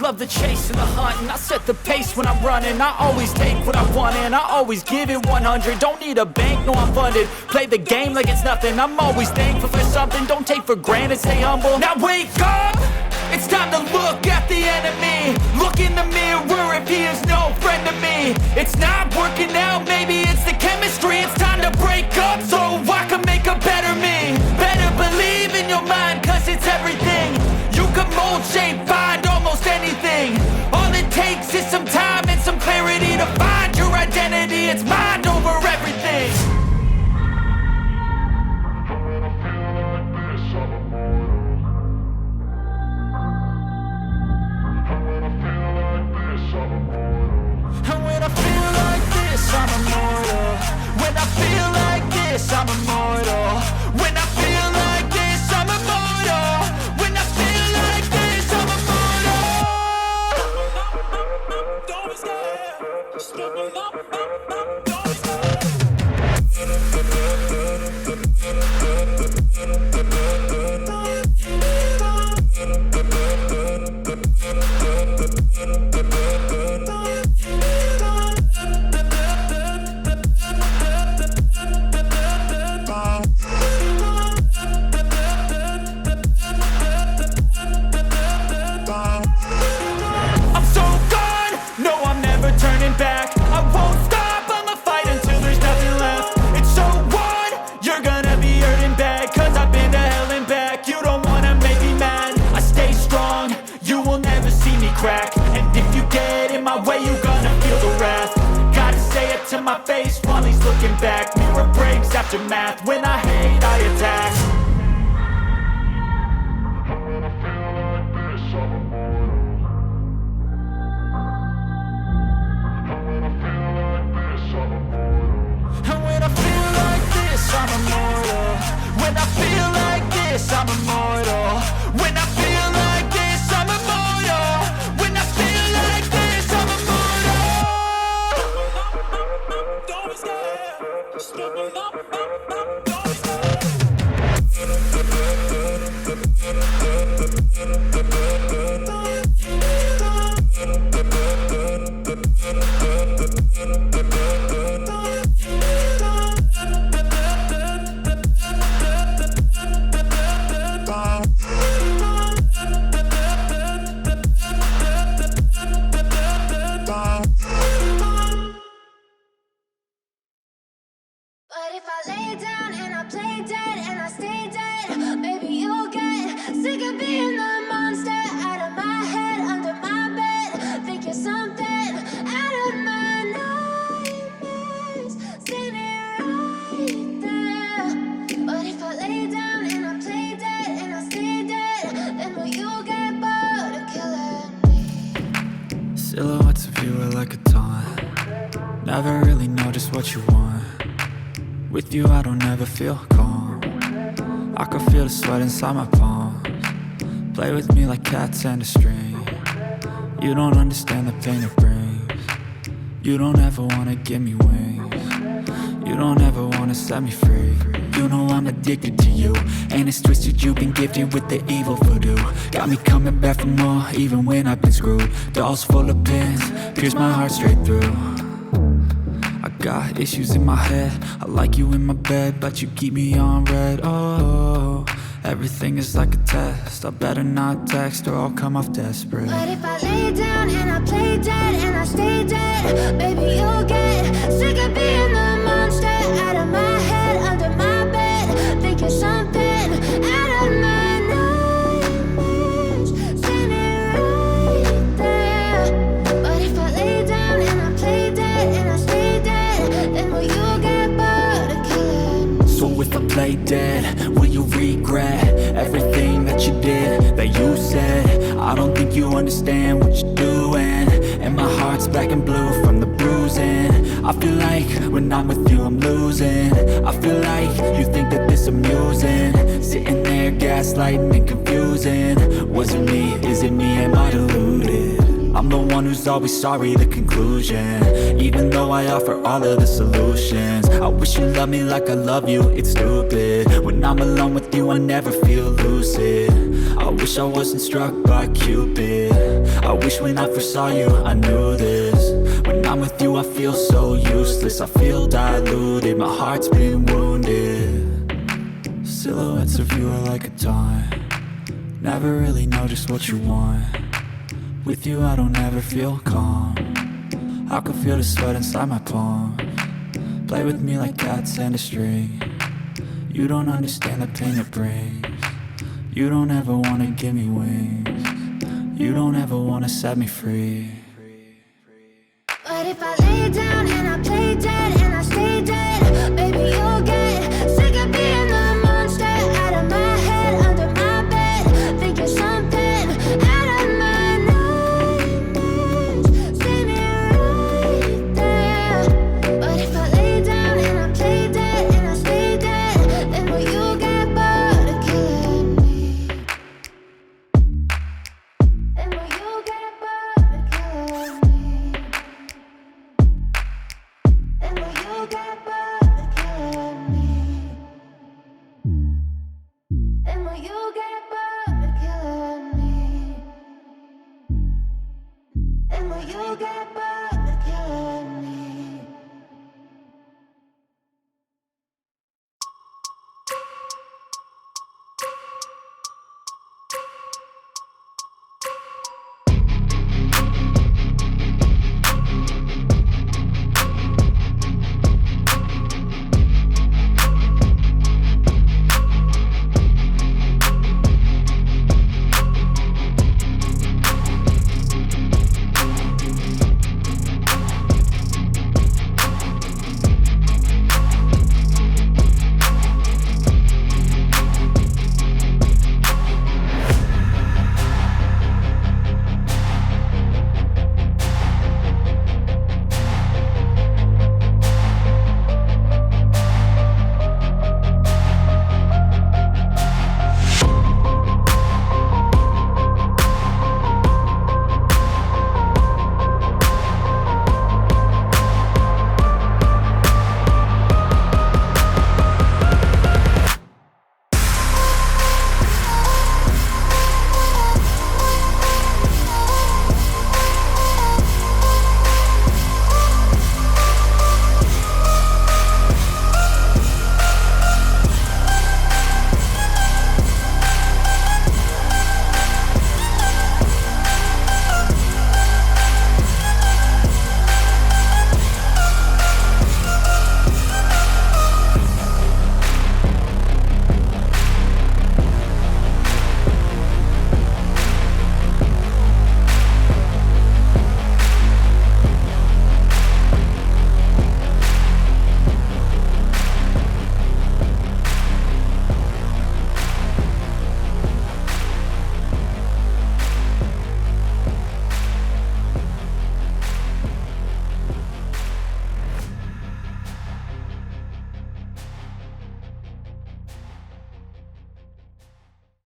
love the chase and the hunt, and I set the pace when I'm running. I always take what I want and I always give it 100. Don't need a bank, no I'm funded. Play the game like it's nothing. I'm always thankful for something. Don't take for granted, stay humble. Now wake up! It's time to look at the enemy. Look in the mirror if he is no friend to me. It's not working out, maybe it's the chemistry. It's time to break up so I can make a better me. Better believe in your mind, cause it's everything. You can mold, shape, find almost anything. All it takes is some time and some clarity to find your identity. It's mind over everything. And when I feel like this, I'm immortal. When I feel like this, I'm immortal. When I feel like this, I'm immortal. When I feel like this, I'm immortal. Don't be scared. Just level up, don't be scared. And if you get in my way, you're gonna feel the wrath. Gotta say it to my face while he's looking back. Mirror breaks after math. When I hate, I attack. And when I feel like this, I'm immortal. When I feel like this, I'm immortal. When I feel like this, I'm immortal. When I feel like this, I'm immortal. Don't be scared. Just level up, don't be scared. But if I lay down and I play dead and I stay dead, maybe you'll get sick of being the monster out of my head, under my bed. Think you're something out of my nightmares, standing right there. But if I lay down and I play dead and I stay dead, then will you get bored of killing me? Silhouettes of you are like a taunt. Never really know just what you want. With you I don't ever feel calm. I can feel the sweat inside my palms. Play with me like cats and a string. You don't understand the pain it brings. You don't ever wanna give me wings. You don't ever wanna set me free. You know I'm addicted to you, and it's twisted. You've been gifted with the evil voodoo. Got me coming back for more, even when I've been screwed. Dolls full of pins, pierce my heart straight through. I got issues in my head. I like you in my bed, but you keep me on red. Oh, everything is like a test. I better not text or I'll come off desperate. But if I lay down and I play dead and I stay dead, baby you'll get sick of being the monster out of my head, under my bed. Think you're something out of my nightmares, standing right there. But if I lay down and I play dead and I stay dead, then will you get bored of killing me? So if I play dead, will you regret everything that you did, that you said? I don't think you understand what you're doing, and my heart's black and blue from the bruising. I feel like when I'm with you I'm losing. I feel like you think that this amusing, sitting there gaslighting and confusing. Was it me? Is it me? Am I deluded? I'm the one who's always sorry, the conclusion. Even though I offer all of the solutions, I wish you loved me like I love you, it's stupid. When I'm alone with you I never feel lucid. I wish I wasn't struck by Cupid. I wish when I first saw you I knew this. When I'm with you I feel so useless, I feel diluted, my heart's been wounded. Silhouettes of you are like a taunt, never really know just what you want. With you I don't ever feel calm, I can feel the sweat inside my palms. Play with me like cats and a string, you don't understand the pain it brings. You don't ever wanna give me wings, you don't ever wanna set me free.